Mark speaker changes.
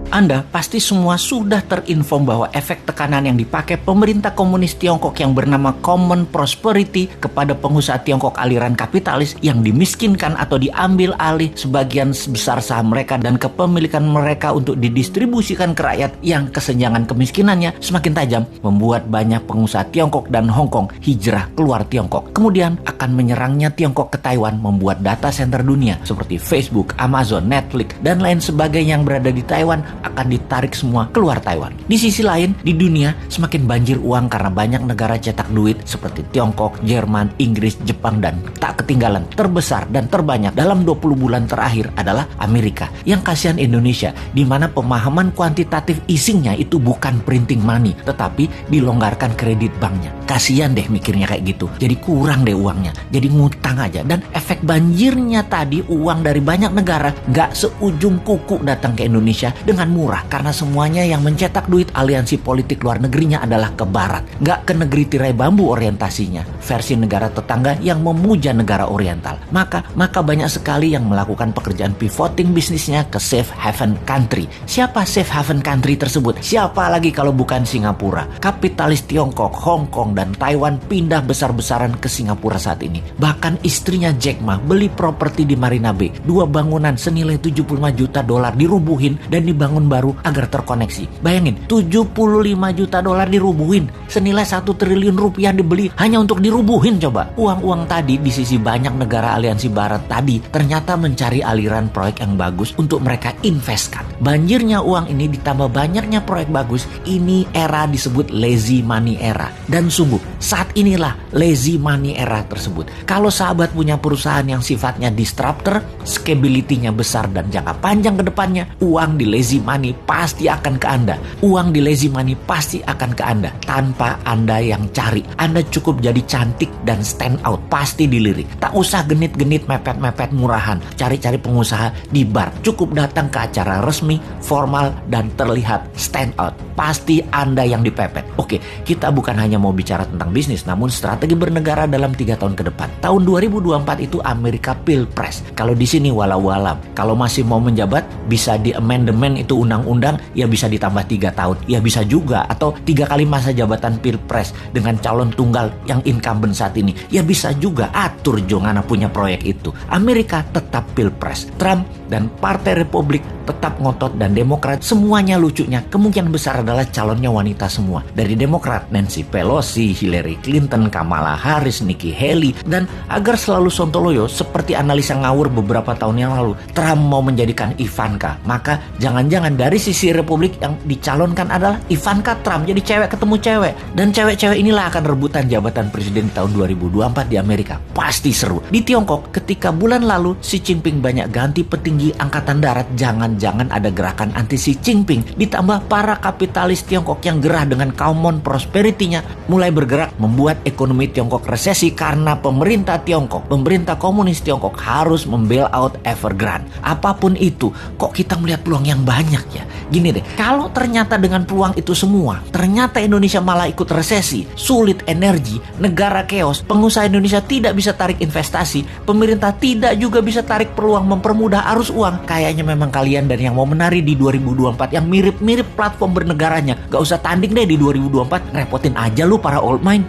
Speaker 1: Anda pasti semua sudah terinform bahwa efek tekanan yang dipakai pemerintah komunis Tiongkok yang bernama Common Prosperity kepada pengusaha Tiongkok aliran kapitalis yang dimiskinkan atau diambil alih sebagian besar saham mereka dan kepemilikan mereka untuk didistribusikan ke rakyat yang kesenjangan kemiskinannya semakin tajam, membuat banyak pengusaha Tiongkok dan Hong Kong hijrah keluar Tiongkok. Kemudian akan menyerangnya Tiongkok ke Taiwan, membuat data center dunia seperti Facebook, Amazon, Netflix, dan lain sebagainya yang berada di Taiwan akan ditarik semua keluar Taiwan. Di sisi lain, di dunia semakin banjir uang karena banyak negara cetak duit seperti Tiongkok, Jerman, Inggris, Jepang, dan tak ketinggalan terbesar dan terbanyak dalam 20 bulan terakhir adalah Amerika. Yang kasihan Indonesia, di mana pemahaman kuantitatif easingnya itu bukan printing money, tetapi dilonggarkan kredit banknya. Kasihan deh mikirnya kayak gitu. Jadi kurang deh uangnya, jadi ngutang aja. Dan efek banjirnya tadi, uang dari banyak negara nggak seujung kuku datang ke Indonesia dengan murah, karena semuanya yang mencetak duit aliansi politik luar negerinya adalah ke barat, nggak ke negeri tirai bambu orientasinya, versi negara tetangga yang memuja negara oriental. Maka banyak sekali yang melakukan pekerjaan pivoting bisnisnya ke safe haven country. Siapa safe haven country tersebut? Siapa lagi kalau bukan Singapura? Kapitalis Tiongkok, Hong Kong, dan Taiwan pindah besar-besaran ke Singapura saat ini. Bahkan istrinya Jack Ma beli properti di Marina Bay, 2 bangunan senilai 75 juta dolar dirubuhin dan dibangun baru agar terkoneksi. Bayangin, 75 juta dolar dirubuhin, senilai 1 triliun rupiah dibeli hanya untuk dirubuhin. Coba, uang-uang tadi di sisi banyak negara aliansi barat tadi ternyata mencari aliran proyek yang bagus untuk mereka investkan. Banjirnya uang ini ditambah banyaknya proyek bagus, ini era disebut lazy money era. Dan sungguh, saat inilah lazy money era tersebut. Kalau sahabat punya perusahaan yang sifatnya disruptor, scalability-nya besar dan jangka panjang ke depannya, uang di lazy money pasti akan ke Anda. Uang di lazy money pasti akan ke Anda tanpa Anda yang cari. Anda cukup jadi cantik dan stand out, pasti dilirik. Tak usah genit-genit mepet-mepet murahan, cari-cari pengusaha di bar. Cukup datang ke acara resmi, formal, dan terlihat stand out. Pasti Anda yang dipepet. Oke, kita bukan hanya mau bicara tentang bisnis, namun strategi bernegara dalam 3 tahun ke depan. Tahun 2024 itu Amerika Pilpres. Kalau di sini walau-walam, kalau masih mau menjabat bisa di amendement itu undang-undang, ya bisa ditambah 3 tahun, ya bisa juga, atau 3 kali masa jabatan Pilpres dengan calon tunggal yang incumbent saat ini, ya bisa juga. Atur jongana punya proyek itu. Amerika tetap Pilpres. Trump dan Partai Republik tetap ngotot, dan Demokrat semuanya lucunya kemungkinan besar adalah calonnya wanita semua. Dari Demokrat, Nancy Pelosi, Hillary Clinton, Kamala Harris, Nikki Haley. Dan agar selalu sontoloyo seperti analisa ngawur beberapa tahun yang lalu, Trump mau menjadikan Ivanka. Maka jangan-jangan dari sisi Republik yang dicalonkan adalah Ivanka Trump. Jadi cewek ketemu cewek. Dan cewek-cewek inilah akan rebutan jabatan presiden tahun 2024 di Amerika. Pasti seru. Di Tiongkok, ketika bulan lalu Xi Jinping banyak ganti petinggi angkatan darat, jangan-jangan ada gerakan anti Xi Jinping. Ditambah para kapitalis Tiongkok yang gerah dengan Common Prosperity-nya mulai bergerak membuat ekonomi Tiongkok resesi karena pemerintah Tiongkok, pemerintah komunis Tiongkok harus membail out Evergrande. Apapun itu, kok kita melihat peluang yang banyak ya? Gini deh, kalau ternyata dengan peluang itu semua, ternyata Indonesia malah ikut resesi, sulit energi, negara chaos, pengusaha Indonesia tidak bisa tarik investasi, pemerintah tidak juga bisa tarik peluang mempermudah arus uang. Kayaknya memang kalian dan yang mau menari di 2024 yang mirip-mirip platform bernegaranya, gak usah tanding deh di 2024, repotin aja lu para old mind.